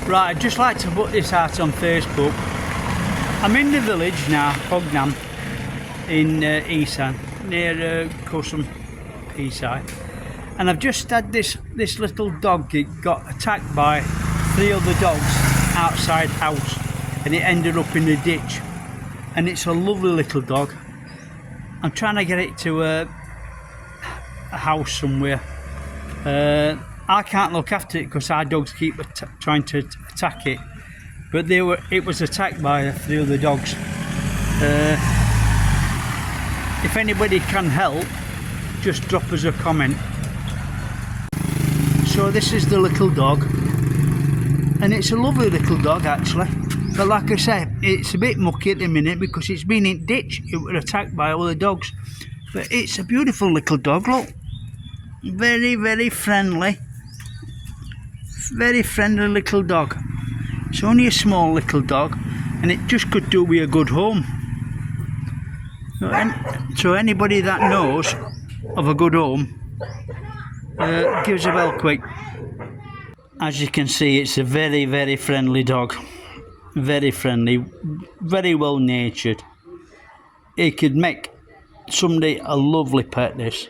Right, I'd just like to put this out on Facebook. I'm in the village now, Phisai, in Isan, near Kosum, Phisai, and I've just had this little dog. It got attacked by 3 other dogs outside house, and it ended up in a ditch. And it's a lovely little dog. I'm trying to get it to a house somewhere. I can't look after it because our dogs keep trying to attack it, but it was attacked by 3 other dogs. If anybody can help, just drop us a comment. So this is the little dog, and it's a lovely little dog actually, but like I say, it's a bit mucky at the minute because it's been in ditch. It was attacked by other dogs, but it's a beautiful little dog. Look, very, very friendly. Very friendly little dog. It's only a small little dog, and it just could do with a good home. So anybody that knows of a good home, give us a bell quick. As you can see, it's a very, very friendly dog. Very friendly, very well natured. It could make somebody a lovely pet, this.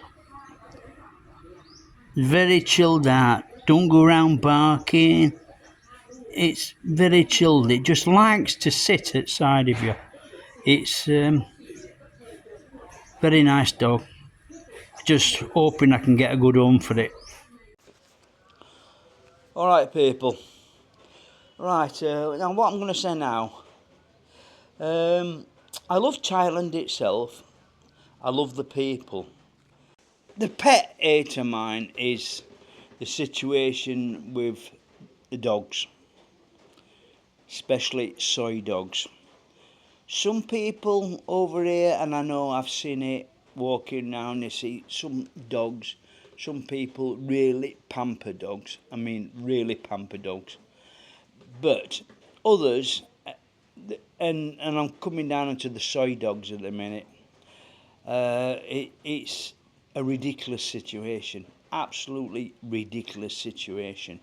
Very chilled out. Don't go around barking. It's very chilled. It just likes to sit outside of you. It's very nice dog. Just hoping I can get a good home for it. Alright people. Right, now what I'm going to say now. I love Thailand itself. I love the people. The pet hate of mine is the situation with the dogs, especially soy dogs. Some people over here, and I know I've seen it walking around, they see some dogs, some people really pamper dogs. I mean really pamper dogs. But others, and I'm coming down into the soy dogs at the minute, it's a ridiculous situation. Absolutely ridiculous situation.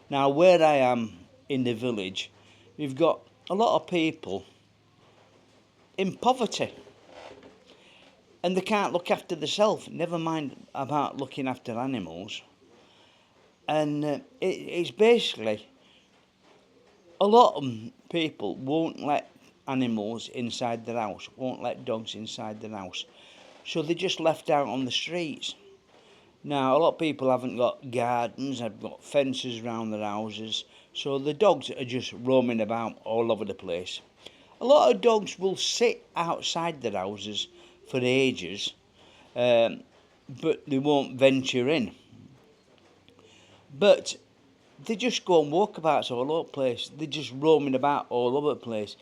Now where I am in the village, we've got a lot of people in poverty, and they can't look after themselves, never mind about looking after animals. And it's basically, a lot of people won't let animals inside their house, won't let dogs inside their house, so they're just left out on the streets. Now, a lot of people haven't got gardens, have got fences around their houses, so the dogs are just roaming about all over the place. A lot of dogs will sit outside their houses for ages, but they won't venture in. But they just go on walkabouts all over the place. They're just roaming about all over the place.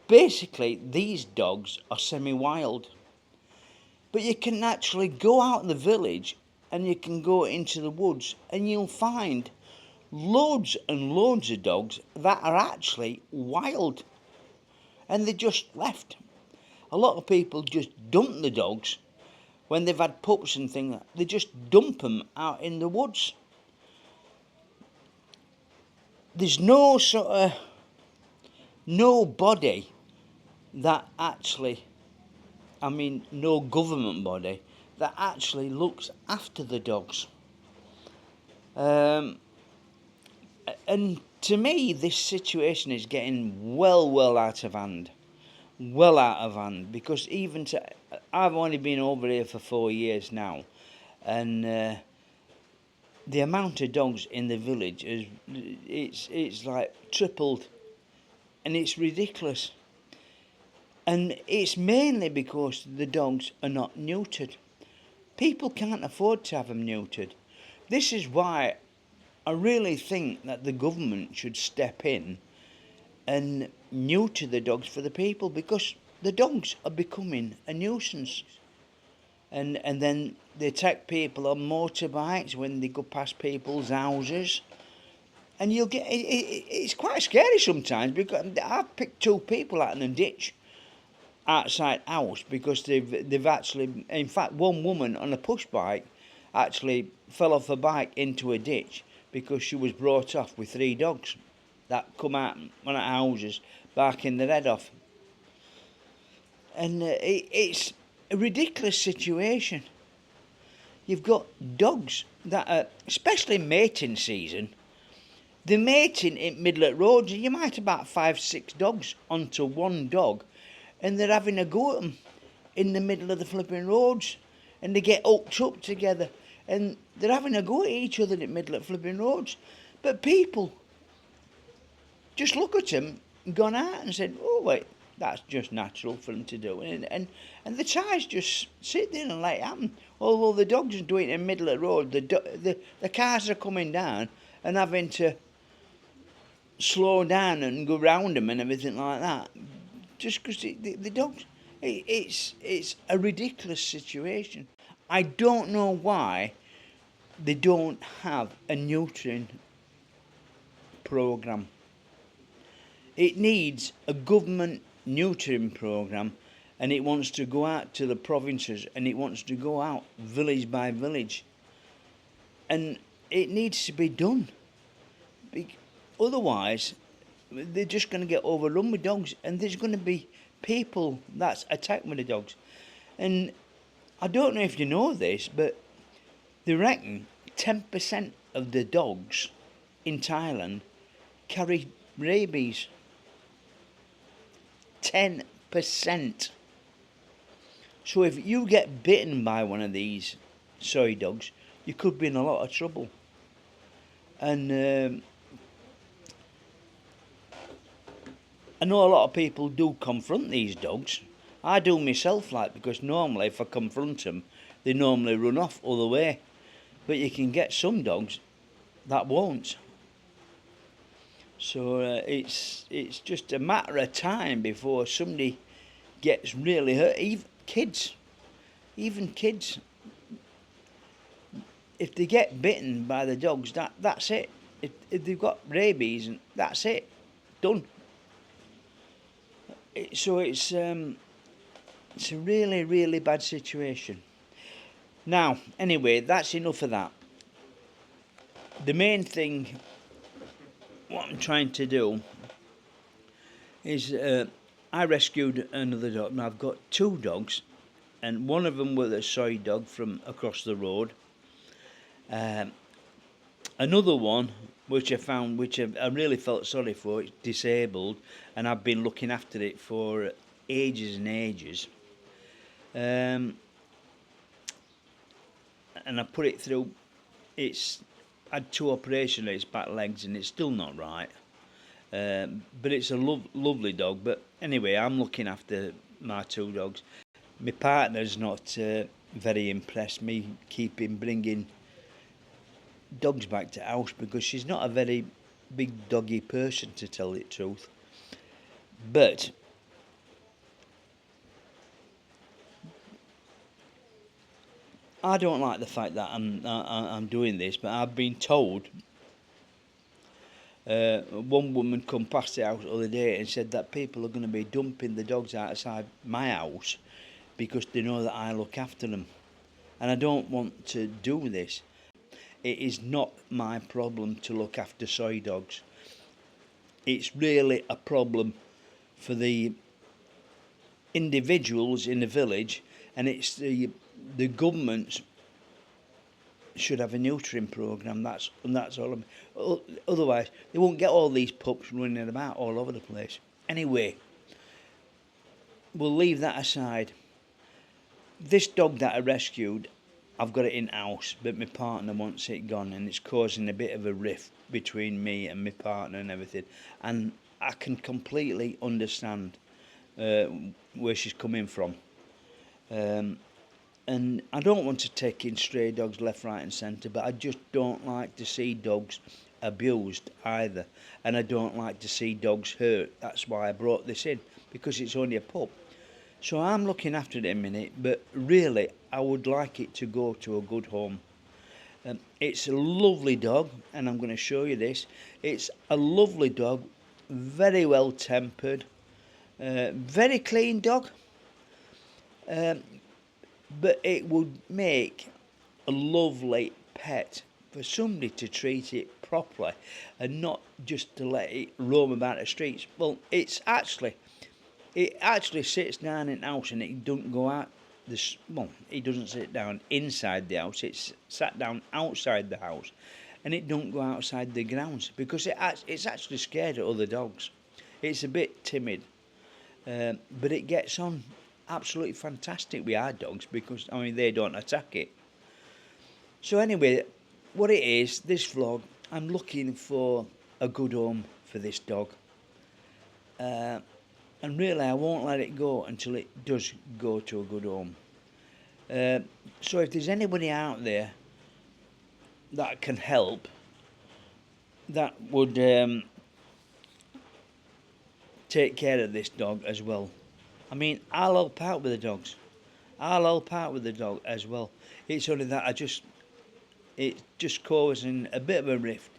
Basically, these dogs are semi-wild. But you can actually go out in the village and you can go into the woods and you'll find loads and loads of dogs that are actually wild, and they're just left. A lot of people just dump the dogs when they've had pups and things. They just dump them out in the woods. There's no sort of nobody that actually, I mean no government body that actually looks after the dogs. And to me, this situation is getting well out of hand. Well out of hand, because I've only been over here for 4 years now, and the amount of dogs in the village it's like tripled, and it's ridiculous. And it's mainly because the dogs are not neutered. People can't afford to have them neutered. This is why I really think that the government should step in and neuter the dogs for the people, because the dogs are becoming a nuisance. And then they attack people on motorbikes when they go past people's houses. And you'll get, it's quite scary sometimes, because I've picked 2 people out in a ditch outside house because they've actually, in fact, one woman on a push bike actually fell off a bike into a ditch because she was brought off with 3 dogs. that come out one of the houses barking their head off. And it's a ridiculous situation. You've got dogs that are, especially mating season, they're mating in middle of roads. You might have about 5-6 dogs onto one dog, and they're having a go at them in the middle of the flipping roads, and they get hooked up together, and they're having a go at each other in the middle of flipping roads. But people just look at them and gone out and said, oh wait, that's just natural for them to do. And the ties just sit there and let it happen. Although the dogs are doing it in the middle of the road, the cars are coming down and having to slow down and go round them and everything like that. Just because the dogs, it's a ridiculous situation. I don't know why they don't have a neutering programme. It needs a government neutering programme, and it wants to go out to the provinces, and it wants to go out village by village. And it needs to be done. Otherwise, they're just going to get overrun with dogs, and there's going to be people that's attacked with the dogs. And I don't know if you know this, but they reckon 10% of the dogs in Thailand carry rabies. 10%. So if you get bitten by one of these soy dogs, you could be in a lot of trouble. And I know a lot of people do confront these dogs. I do myself, because normally if I confront them, they normally run off other way. But you can get some dogs that won't. So it's just a matter of time before somebody gets really hurt. Even kids, if they get bitten by the dogs, that's it. If they've got rabies, and that's it, done. So it's a really, really bad situation. Now, anyway, that's enough of that. The main thing, what I'm trying to do, is I rescued another dog. Now I've got 2 dogs, and one of them was a soy dog from across the road. Another one, which I found, which I really felt sorry for, it's disabled, and I've been looking after it for ages and ages. And I put it through, it's had 2 operations on its back legs, and it's still not right. But it's a lovely dog. But anyway, I'm looking after my 2 dogs. My partner's not very impressed me bringing dogs back to house, because she's not a very big doggy person, to tell the truth. But I don't like the fact that I'm doing this, but I've been told. One woman come past the house the other day and said that people are going to be dumping the dogs outside my house because they know that I look after them. And I don't want to do this. It is not my problem to look after soy dogs. It's really a problem for the individuals in the village, and it's the government should have a neutering programme. That's all. Otherwise, they won't get all these pups running about all over the place. Anyway, we'll leave that aside. This dog that I rescued, I've got it in house, but my partner wants it gone, and it's causing a bit of a rift between me and my partner and everything. And I can completely understand where she's coming from. And I don't want to take in stray dogs left, right and centre, but I just don't like to see dogs abused either. And I don't like to see dogs hurt. That's why I brought this in, because it's only a pup. So I'm looking after it in a minute, but really I would like it to go to a good home. It's a lovely dog, and I'm going to show you this. It's a lovely dog, very well tempered, very clean dog. But it would make a lovely pet for somebody to treat it properly and not just to let it roam about the streets. Well, it actually sits down in the house and it don't go out. Well, it doesn't sit down inside the house. It's sat down outside the house, and it don't go outside the grounds because it's actually scared of other dogs. It's a bit timid, but it gets on absolutely fantastic with our dogs because I mean they don't attack it. So anyway, what it is, this vlog, I'm looking for a good home for this dog. And really I won't let it go until it does go to a good home. So if there's anybody out there that can help, that would take care of this dog as well. I mean, I'll help out with the dogs. I'll help out with the dog as well. It's only that it just causing a bit of a rift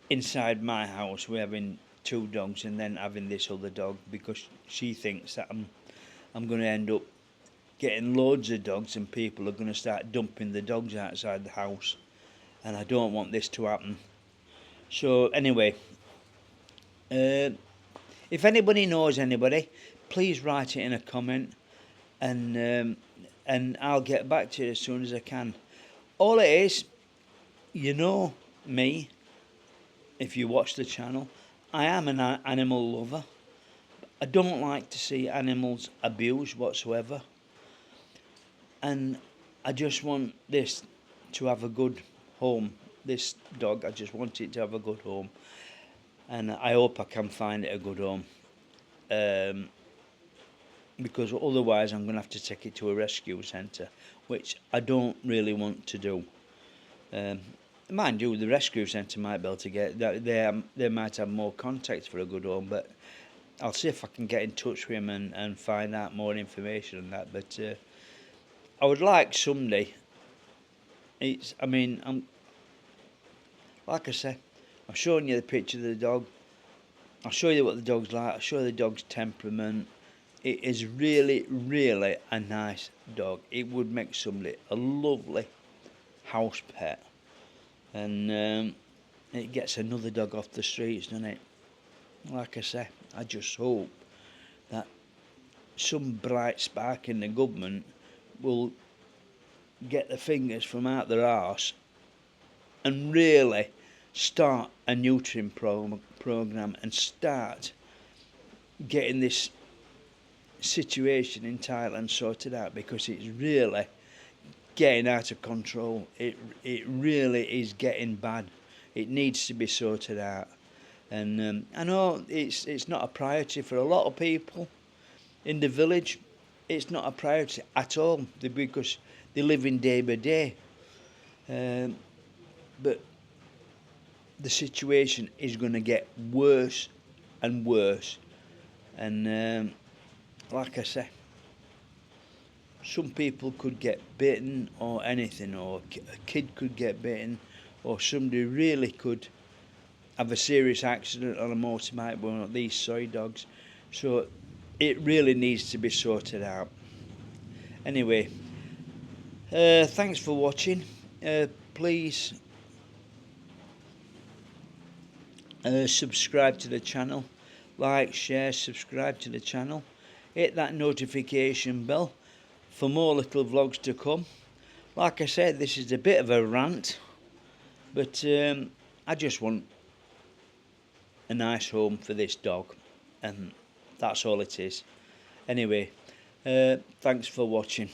inside my house. We're having two dogs and then having this other dog because she thinks that I'm going to end up getting loads of dogs and people are going to start dumping the dogs outside the house, and I don't want this to happen. So anyway, if anybody knows anybody, please write it in a comment, and I'll get back to you as soon as I can. All it is, you know me, if you watch the channel, I am an animal lover. I don't like to see animals abused whatsoever. And I just want this to have a good home. This dog, I just want it to have a good home. And I hope I can find it a good home. Because otherwise I'm going to have to take it to a rescue centre, which I don't really want to do. Mind you, the rescue centre might be able to get that. They might have more contacts for a good home, but I'll see if I can get in touch with him and find out more information on that. But I would like someday. Like I say, I've shown you the picture of the dog. I'll show you what the dog's like. I'll show you the dog's temperament. It is really, really a nice dog. It would make somebody a lovely house pet. And it gets another dog off the streets, doesn't it? Like I say, I just hope that some bright spark in the government will get the fingers from out their arse and really start a nutrient program and start getting this situation in Thailand sorted out, because it's really getting out of control. It really is getting bad. It needs to be sorted out. And I know it's not a priority for a lot of people in the village. It's not a priority at all because they live in day by day. But the situation is going to get worse and worse. And like I say, some people could get bitten or anything, or a kid could get bitten, or somebody really could have a serious accident on a motorbike with one of these soy dogs. So it really needs to be sorted out. Anyway, thanks for watching. Please subscribe to the channel, like, share, subscribe to the channel, hit that notification bell for more little vlogs to come. Like I said, this is a bit of a rant, but I just want a nice home for this dog, and that's all it is. Anyway, thanks for watching.